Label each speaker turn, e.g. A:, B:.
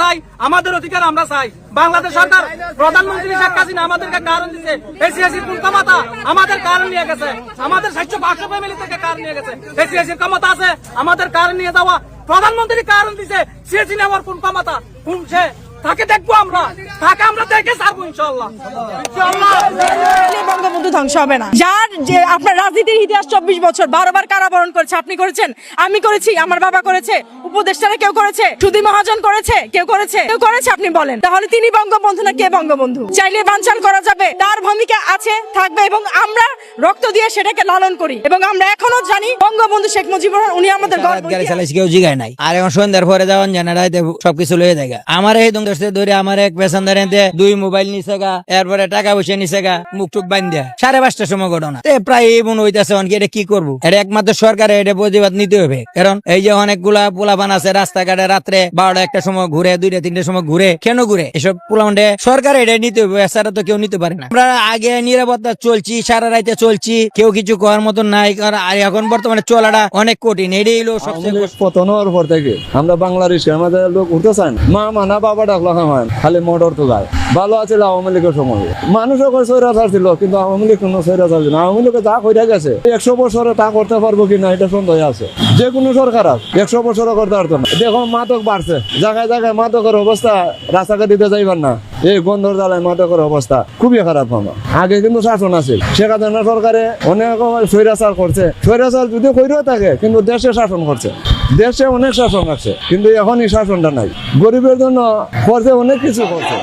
A: চাই, আমাদের অধিকার আমরা চাই। বাংলাদেশ সরকার প্রধানমন্ত্রী শেখ হাসিনা আমাদেরকে কারণ দিচ্ছে, এসিএসির ক্ষমতা আমাদের কারণ নিয়ে গেছে, আমাদের 700-500 ফ্যামিলি থেকে কারণ নিয়ে গেছে। এসিএসির ক্ষমতা আছে, আমাদের কারণ নিয়ে যাওয়া। প্রধানমন্ত্রী কারণ দিচ্ছে, সিএসি নেওয়ার কোন ক্ষমতা, কোন সে তাকে দেখবো আমরা, তাকে আমরা দেখে ছাড়বো ইনশাআল্লাহ।
B: বঙ্গবন্ধু ধ্বংস হবে না। যার যে আপনার রাজনীতির ইতিহাস 24 বছর 12 বার কারাবরণ করেছে, আপনি করেছেন, আমি করেছি, আমার বাবা করেছে, উপদেষ্টারা কেউ করেছে, সুধী মহাজন করেছে, কেউ করেছে, আপনি বলেন তাহলে তিনি বঙ্গবন্ধু না কে বঙ্গবন্ধু? চাইলে বানচাল করা যাবে, তার ভূমিকা আছে, থাকবে, এবং আমরা রক্ত দিয়ে সেটাকে লালন করি, এবং আমরা এখনো জানি বঙ্গবন্ধু শেখ মুজিবুর রহমান উনি আমাদের গর্ব।
C: গাড়ি চালাইছি কেউ জিগায় নাই, আর এখন সন্ধ্যার পরে যাওয়ান জানারাইতে সবকিছু লয়ে যায়। আমার এই ধরে আমার এক পেছনদার 2 মোবাইল নিছে গা, এরপরে টাকা পয়সা নিছে গা, মুখ টুক বান্ধা 5:30টার সময় ঘটনা। প্রায় এই মনে হইতেছে এটা কি করবো, এটা একমাত্র সরকারে এটা প্রতিবাদ নিতে হবে। কারণ এই যে অনেকগুলা পোলাপান আছে রাস্তাঘাটে রাত্রে 12টা-1টার সময় ঘুরে, 2টা-3টার সময় ঘুরে, কেন ঘুরে? এসব পোলাপানে সরকার এটা নিতে হবে, এছাড়া তো কেউ নিতে পারে না। আমরা আগে নিরাপত্তা চলছি, সারা রাইতে চলছি, কেউ কিছু করার মতন নাই। কারণ এখন বর্তমানে চলাটা অনেক কঠিন। এটাই হলো সবচেয়ে
D: পতন হওয়ার পর থেকে আমরা বাংলাদেশে আমাদের লোক উঠতে চান, মা মানা বাবা ডাকলো হয়, খালি মোটর তো যায়। ভালো আছিল আওয়ামী লীগের সময়, মানুষও স্বৈরাচার ছিল, কিন্তু আওয়ামী লীগ কোনো স্বৈরাচার ছিল না। আওয়ামী লীগে যা কইরা গেছে 100 বছরে তা করতে পারবো কিনা এটা সন্দেহ আছে। যে কোনো সরকার 100 বছরে করতে পারতো না। দেখো মাদক বাড়ছে, জায়গায় জায়গায় মাদকের অবস্থা, রাস্তাঘাট দিতে যাইবার না, এই গন্ধর জ্বালায় মাদকের অবস্থা খুবই খারাপ। আমার আগে কিন্তু শাসন আছে, শেখ হাসিনা সরকারে অনেক স্বৈরাচার করছে। স্বৈরাচার যদি কইরেও থাকে, কিন্তু দেশে শাসন করছে, দেশে অনেক শাসন আছে, কিন্তু এখনই শাসনটা নাই। গরিবের জন্য করছে, অনেক কিছু করছে।